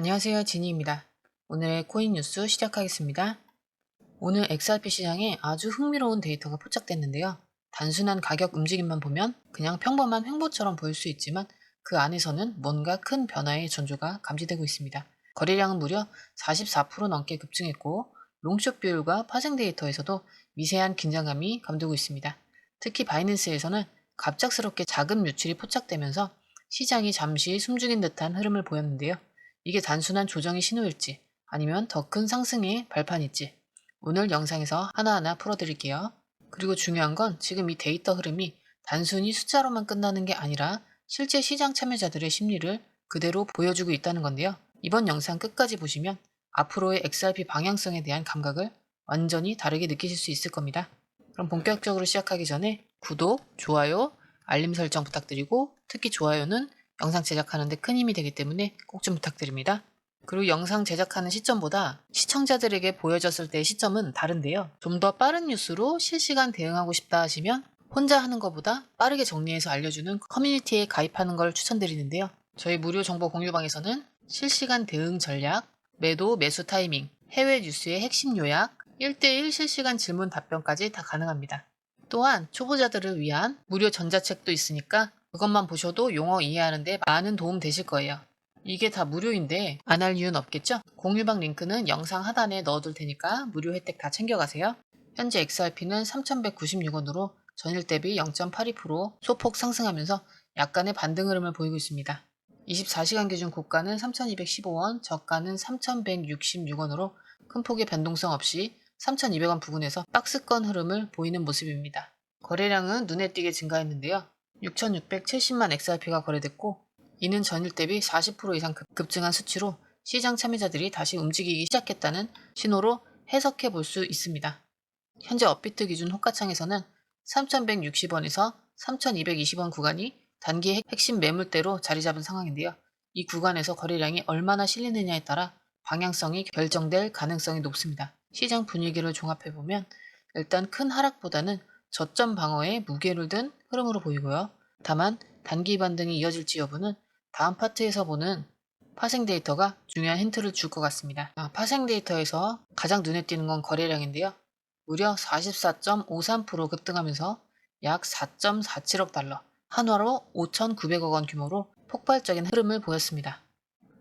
안녕하세요. 지니입니다. 오늘의 코인 뉴스 시작하겠습니다. 오늘 XRP 시장에 아주 흥미로운 데이터가 포착됐는데요. 단순한 가격 움직임만 보면 그냥 평범한 횡보처럼 보일 수 있지만 그 안에서는 뭔가 큰 변화의 전조가 감지되고 있습니다. 거래량은 무려 44% 넘게 급증했고 롱숏 비율과 파생 데이터에서도 미세한 긴장감이 감돌고 있습니다. 특히 바이낸스에서는 갑작스럽게 자금 유출이 포착되면서 시장이 잠시 숨죽인 듯한 흐름을 보였는데요. 이게 단순한 조정의 신호일지 아니면 더 큰 상승의 발판일지 오늘 영상에서 하나하나 풀어드릴게요. 그리고 중요한 건 지금 이 데이터 흐름이 단순히 숫자로만 끝나는 게 아니라 실제 시장 참여자들의 심리를 그대로 보여주고 있다는 건데요. 이번 영상 끝까지 보시면 앞으로의 XRP 방향성에 대한 감각을 완전히 다르게 느끼실 수 있을 겁니다. 그럼 본격적으로 시작하기 전에 구독, 좋아요, 알림 설정 부탁드리고 특히 좋아요는 영상 제작하는 데 큰 힘이 되기 때문에 꼭 좀 부탁드립니다. 그리고 영상 제작하는 시점보다 시청자들에게 보여졌을 때의 시점은 다른데요. 좀 더 빠른 뉴스로 실시간 대응하고 싶다 하시면 혼자 하는 것보다 빠르게 정리해서 알려주는 커뮤니티에 가입하는 걸 추천드리는데요. 저희 무료 정보 공유방에서는 실시간 대응 전략, 매도, 매수 타이밍, 해외 뉴스의 핵심 요약, 1대1 실시간 질문 답변까지 다 가능합니다. 또한 초보자들을 위한 무료 전자책도 있으니까 그것만 보셔도 용어 이해하는데 많은 도움 되실 거예요. 이게 다 무료인데 안 할 이유는 없겠죠? 공유방 링크는 영상 하단에 넣어둘 테니까 무료 혜택 다 챙겨가세요. 현재 XRP는 3,196원으로 전일 대비 0.82% 소폭 상승하면서 약간의 반등 흐름을 보이고 있습니다. 24시간 기준 고가는 3,215원, 저가는 3,166원으로 큰 폭의 변동성 없이 3,200원 부근에서 박스권 흐름을 보이는 모습입니다. 거래량은 눈에 띄게 증가했는데요. 6,670만 XRP가 거래됐고 이는 전일 대비 40% 이상 급증한 수치로 시장 참여자들이 다시 움직이기 시작했다는 신호로 해석해 볼 수 있습니다. 현재 업비트 기준 호가창에서는 3,160원에서 3,220원 구간이 단기 핵심 매물대로 자리 잡은 상황인데요. 이 구간에서 거래량이 얼마나 실리느냐에 따라 방향성이 결정될 가능성이 높습니다. 시장 분위기를 종합해보면 일단 큰 하락보다는 저점 방어에 무게를 둔 흐름으로 보이고요. 다만 단기 반등이 이어질지 여부는 다음 파트에서 보는 파생 데이터가 중요한 힌트를 줄 것 같습니다. 파생 데이터에서 가장 눈에 띄는 건 거래량인데요. 무려 44.53% 급등하면서 약 4.47억 달러, 한화로 5,900억 원 규모로 폭발적인 흐름을 보였습니다.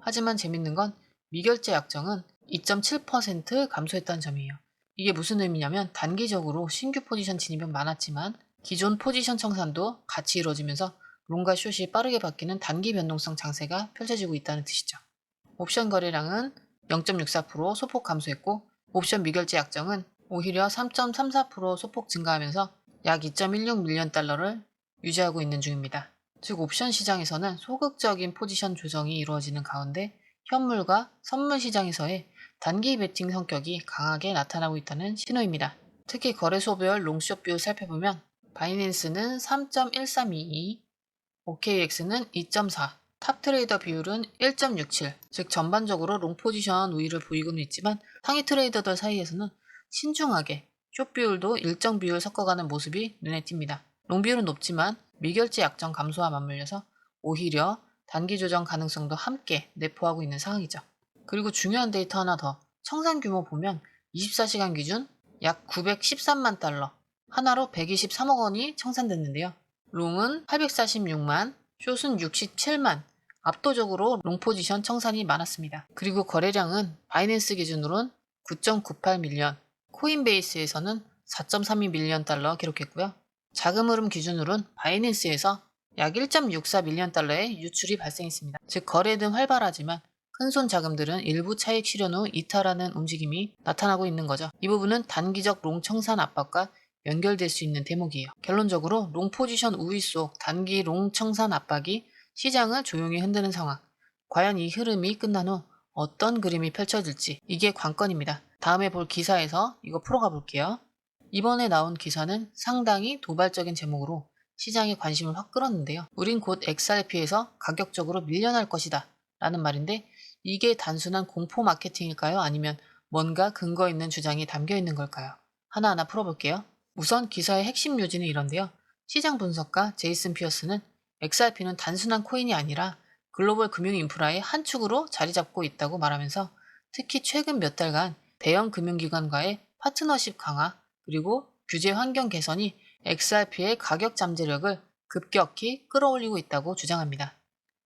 하지만 재밌는 건 미결제 약정은 2.7% 감소했다는 점이에요. 이게 무슨 의미냐면 단기적으로 신규 포지션 진입은 많았지만 기존 포지션 청산도 같이 이루어지면서 롱과 숏이 빠르게 바뀌는 단기 변동성 장세가 펼쳐지고 있다는 뜻이죠. 옵션 거래량은 0.64% 소폭 감소했고 옵션 미결제 약정은 오히려 3.34% 소폭 증가하면서 약 2.16밀리언 달러를 유지하고 있는 중입니다. 즉 옵션 시장에서는 소극적인 포지션 조정이 이루어지는 가운데 현물과 선물 시장에서의 단기 베팅 성격이 강하게 나타나고 있다는 신호입니다. 특히 거래소별 롱숏 비율 살펴보면 바이낸스는 3.1322, OKX는 2.4, 탑트레이더 비율은 1.67, 즉 전반적으로 롱 포지션 우위를 보이고는 있지만 상위 트레이더들 사이에서는 신중하게 숏 비율도 일정 비율 섞어가는 모습이 눈에 띕니다. 롱 비율은 높지만 미결제 약정 감소와 맞물려서 오히려 단기 조정 가능성도 함께 내포하고 있는 상황이죠. 그리고 중요한 데이터 하나 더, 청산 규모 보면 24시간 기준 약 913만 달러, 하나로 123억 원이 청산됐는데요. 롱은 846만, 숏은 67만, 압도적으로 롱 포지션 청산이 많았습니다. 그리고 거래량은 바이낸스 기준으로는 9.98밀리언, 코인베이스에서는 4.32밀리언 달러 기록했고요. 자금 흐름 기준으로는 바이낸스에서 약 1.64밀리언 달러의 유출이 발생했습니다. 즉 거래는 활발하지만 큰손 자금들은 일부 차익 실현 후 이탈하는 움직임이 나타나고 있는 거죠. 이 부분은 단기적 롱 청산 압박과 연결될 수 있는 대목이에요. 결론적으로 롱 포지션 우위 속 단기 롱 청산 압박이 시장을 조용히 흔드는 상황. 과연 이 흐름이 끝난 후 어떤 그림이 펼쳐질지 이게 관건입니다. 다음에 볼 기사에서 이거 풀어가 볼게요. 이번에 나온 기사는 상당히 도발적인 제목으로 시장의 관심을 확 끌었는데요. 우린 곧 XRP에서 가격적으로 밀려날 것이다 라는 말인데 이게 단순한 공포 마케팅일까요? 아니면 뭔가 근거 있는 주장이 담겨 있는 걸까요? 하나하나 풀어볼게요. 우선 기사의 핵심 요지는 이런데요. 시장 분석가 제이슨 피어스는 XRP는 단순한 코인이 아니라 글로벌 금융 인프라의 한 축으로 자리 잡고 있다고 말하면서 특히 최근 몇 달간 대형 금융기관과의 파트너십 강화 그리고 규제 환경 개선이 XRP의 가격 잠재력을 급격히 끌어올리고 있다고 주장합니다.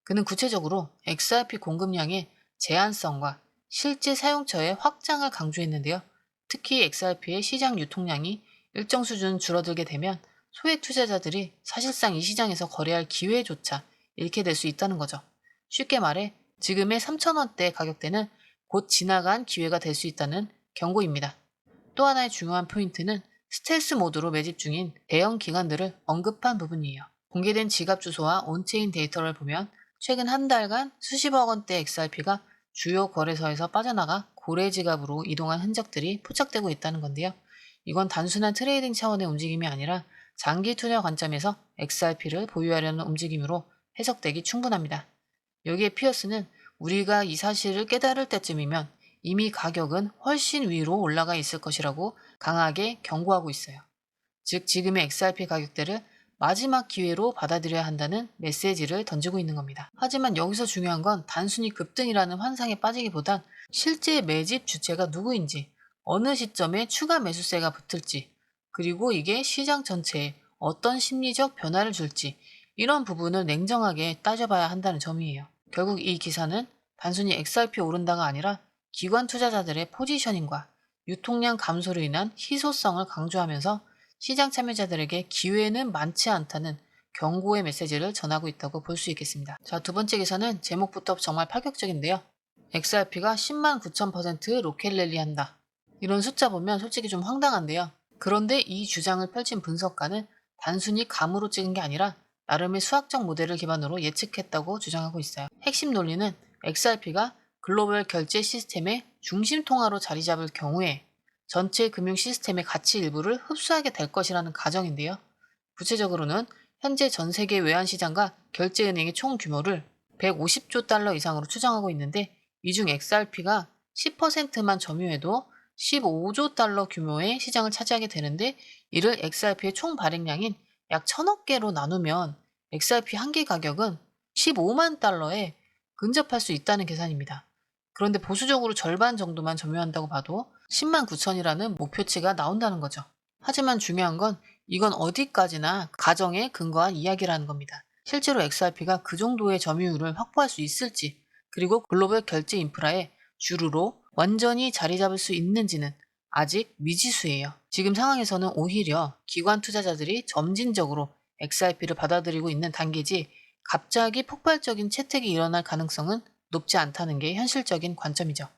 그는 구체적으로 XRP 공급량의 제한성과 실제 사용처의 확장을 강조했는데요. 특히 XRP의 시장 유통량이 일정 수준 줄어들게 되면 소액 투자자들이 사실상 이 시장에서 거래할 기회조차 잃게 될 수 있다는 거죠. 쉽게 말해 지금의 3,000원대 가격대는 곧 지나간 기회가 될 수 있다는 경고입니다. 또 하나의 중요한 포인트는 스텔스 모드로 매집 중인 대형 기관들을 언급한 부분이에요. 공개된 지갑 주소와 온체인 데이터를 보면 최근 한 달간 수십억 원대 XRP가 주요 거래소에서 빠져나가 고래 지갑으로 이동한 흔적들이 포착되고 있다는 건데요. 이건 단순한 트레이딩 차원의 움직임이 아니라 장기 투자 관점에서 XRP를 보유하려는 움직임으로 해석되기 충분합니다. 여기에 피어스는 우리가 이 사실을 깨달을 때쯤이면 이미 가격은 훨씬 위로 올라가 있을 것이라고 강하게 경고하고 있어요. 즉 지금의 XRP 가격대를 마지막 기회로 받아들여야 한다는 메시지를 던지고 있는 겁니다. 하지만 여기서 중요한 건 단순히 급등이라는 환상에 빠지기보단 실제 매집 주체가 누구인지, 어느 시점에 추가 매수세가 붙을지, 그리고 이게 시장 전체에 어떤 심리적 변화를 줄지 이런 부분을 냉정하게 따져봐야 한다는 점이에요. 결국 이 기사는 단순히 XRP 오른다가 아니라 기관 투자자들의 포지셔닝과 유통량 감소로 인한 희소성을 강조하면서 시장 참여자들에게 기회는 많지 않다는 경고의 메시지를 전하고 있다고 볼 수 있겠습니다. 자, 두 번째 기사는 제목부터 정말 파격적인데요. XRP가 10만 9천% 로켓랠리 한다. 이런 숫자 보면 솔직히 좀 황당한데요. 그런데 이 주장을 펼친 분석가는 단순히 감으로 찍은 게 아니라 나름의 수학적 모델을 기반으로 예측했다고 주장하고 있어요. 핵심 논리는 XRP가 글로벌 결제 시스템의 중심 통화로 자리 잡을 경우에 전체 금융 시스템의 가치 일부를 흡수하게 될 것이라는 가정인데요. 구체적으로는 현재 전 세계 외환시장과 결제은행의 총 규모를 150조 달러 이상으로 추정하고 있는데 이 중 XRP가 10%만 점유해도 15조 달러 규모의 시장을 차지하게 되는데 이를 XRP의 총 발행량인 약 1,000억 개로 나누면 XRP 한 개 가격은 15만 달러에 근접할 수 있다는 계산입니다. 그런데 보수적으로 절반 정도만 점유한다고 봐도 10만 9천이라는 목표치가 나온다는 거죠. 하지만 중요한 건 이건 어디까지나 가정에 근거한 이야기라는 겁니다. 실제로 XRP가 그 정도의 점유율을 확보할 수 있을지, 그리고 글로벌 결제 인프라의 주류로 완전히 자리 잡을 수 있는지는 아직 미지수예요. 지금 상황에서는 오히려 기관 투자자들이 점진적으로 XRP를 받아들이고 있는 단계지 갑자기 폭발적인 채택이 일어날 가능성은 높지 않다는 게 현실적인 관점이죠.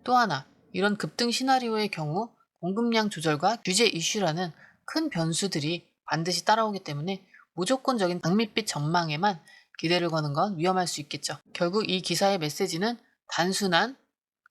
또 하나, 이런 급등 시나리오의 경우 공급량 조절과 규제 이슈라는 큰 변수들이 반드시 따라오기 때문에 무조건적인 장밋빛 전망에만 기대를 거는 건 위험할 수 있겠죠. 결국 이 기사의 메시지는 단순한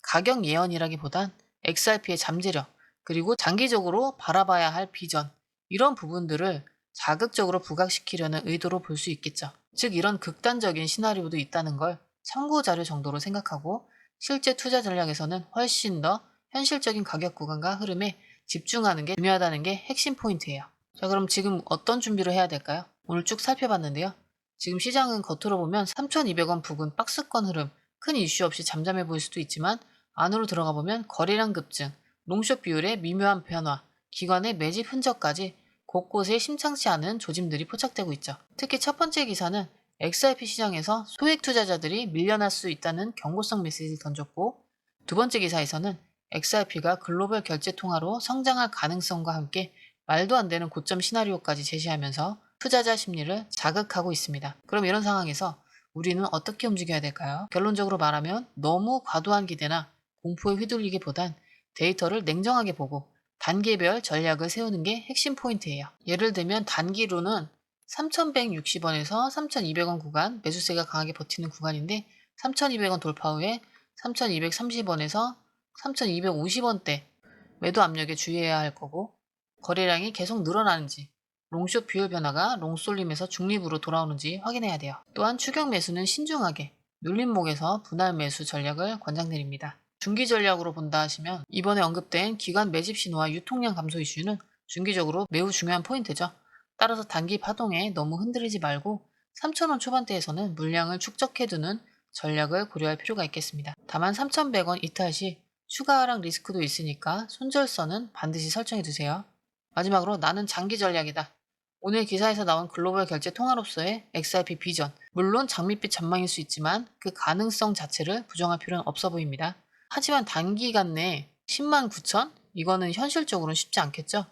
가격 예언이라기보단 XRP의 잠재력, 그리고 장기적으로 바라봐야 할 비전, 이런 부분들을 자극적으로 부각시키려는 의도로 볼 수 있겠죠. 즉 이런 극단적인 시나리오도 있다는 걸 참고 자료 정도로 생각하고 실제 투자 전략에서는 훨씬 더 현실적인 가격 구간과 흐름에 집중하는 게 중요하다는 게 핵심 포인트예요. 자, 그럼 지금 어떤 준비를 해야 될까요? 오늘 쭉 살펴봤는데요. 지금 시장은 겉으로 보면 3,200원 부근 박스권 흐름, 큰 이슈 없이 잠잠해 보일 수도 있지만 안으로 들어가 보면 거래량 급증, 롱숏 비율의 미묘한 변화, 기관의 매집 흔적까지 곳곳에 심상치 않은 조짐들이 포착되고 있죠. 특히 첫 번째 기사는 XRP 시장에서 소액 투자자들이 밀려날 수 있다는 경고성 메시지를 던졌고, 두 번째 기사에서는 XRP가 글로벌 결제 통화로 성장할 가능성과 함께 말도 안 되는 고점 시나리오까지 제시하면서 투자자 심리를 자극하고 있습니다. 그럼 이런 상황에서 우리는 어떻게 움직여야 될까요? 결론적으로 말하면 너무 과도한 기대나 공포에 휘둘리기보단 데이터를 냉정하게 보고 단계별 전략을 세우는 게 핵심 포인트예요. 예를 들면 단기로는 3,160원에서 3,200원 구간 매수세가 강하게 버티는 구간인데 3,200원 돌파 후에 3,230원에서 3,250원대 매도 압력에 주의해야 할 거고, 거래량이 계속 늘어나는지, 롱숏 비율 변화가 롱쏠림에서 중립으로 돌아오는지 확인해야 돼요. 또한 추격 매수는 신중하게 눌림목에서 분할 매수 전략을 권장드립니다. 중기 전략으로 본다 하시면 이번에 언급된 기관 매집 신호와 유통량 감소 이슈는 중기적으로 매우 중요한 포인트죠. 따라서 단기 파동에 너무 흔들리지 말고 3,000원 초반대에서는 물량을 축적해두는 전략을 고려할 필요가 있겠습니다. 다만 3,100원 이탈 시 추가 하락 리스크도 있으니까 손절선은 반드시 설정해두세요. 마지막으로 나는 장기 전략이다. 오늘 기사에서 나온 글로벌 결제 통화로서의 XRP 비전, 물론 장밋빛 전망일 수 있지만 그 가능성 자체를 부정할 필요는 없어 보입니다. 하지만 단기간 내 10만 9천? 이거는 현실적으로는 쉽지 않겠죠?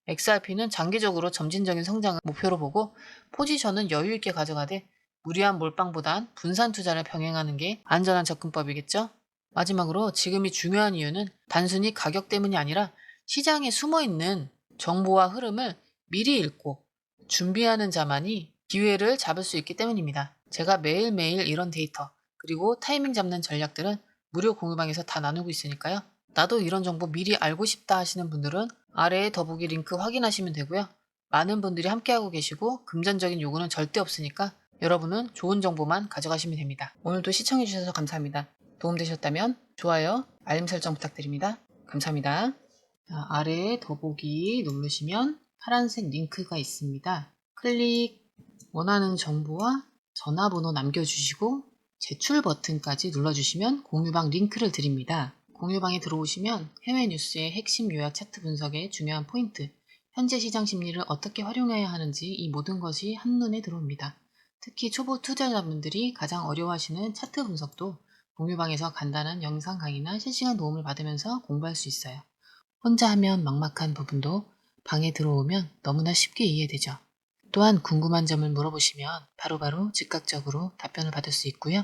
XRP는 장기적으로 점진적인 성장을 목표로 보고 포지션은 여유 있게 가져가되 무리한 몰빵보단 분산 투자를 병행하는 게 안전한 접근법이겠죠? 마지막으로 지금이 중요한 이유는 단순히 가격 때문이 아니라 시장에 숨어있는 정보와 흐름을 미리 읽고 준비하는 자만이 기회를 잡을 수 있기 때문입니다. 제가 매일매일 이런 데이터 그리고 타이밍 잡는 전략들은 무료 공유방에서 다 나누고 있으니까요. 나도 이런 정보 미리 알고 싶다 하시는 분들은 아래에 더보기 링크 확인하시면 되고요. 많은 분들이 함께하고 계시고 금전적인 요구는 절대 없으니까 여러분은 좋은 정보만 가져가시면 됩니다. 오늘도 시청해주셔서 감사합니다. 도움되셨다면 좋아요, 알림 설정 부탁드립니다. 감사합니다. 자, 아래에 더보기 누르시면 파란색 링크가 있습니다. 클릭, 원하는 정보와 전화번호 남겨주시고 제출 버튼까지 눌러주시면 공유방 링크를 드립니다. 공유방에 들어오시면 해외 뉴스의 핵심 요약 차트 분석의 중요한 포인트, 현재 시장 심리를 어떻게 활용해야 하는지 이 모든 것이 한눈에 들어옵니다. 특히 초보 투자자분들이 가장 어려워하시는 차트 분석도 공유방에서 간단한 영상 강의나 실시간 도움을 받으면서 공부할 수 있어요. 혼자 하면 막막한 부분도 방에 들어오면 너무나 쉽게 이해되죠. 또한 궁금한 점을 물어보시면 바로바로 즉각적으로 답변을 받을 수 있고요.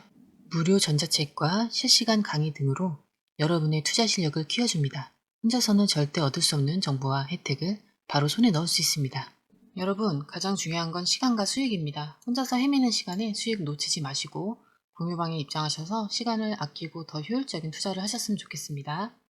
무료 전자책과 실시간 강의 등으로 여러분의 투자 실력을 키워줍니다. 혼자서는 절대 얻을 수 없는 정보와 혜택을 바로 손에 넣을 수 있습니다. 여러분, 가장 중요한 건 시간과 수익입니다. 혼자서 헤매는 시간에 수익 놓치지 마시고 공유방에 입장하셔서 시간을 아끼고 더 효율적인 투자를 하셨으면 좋겠습니다.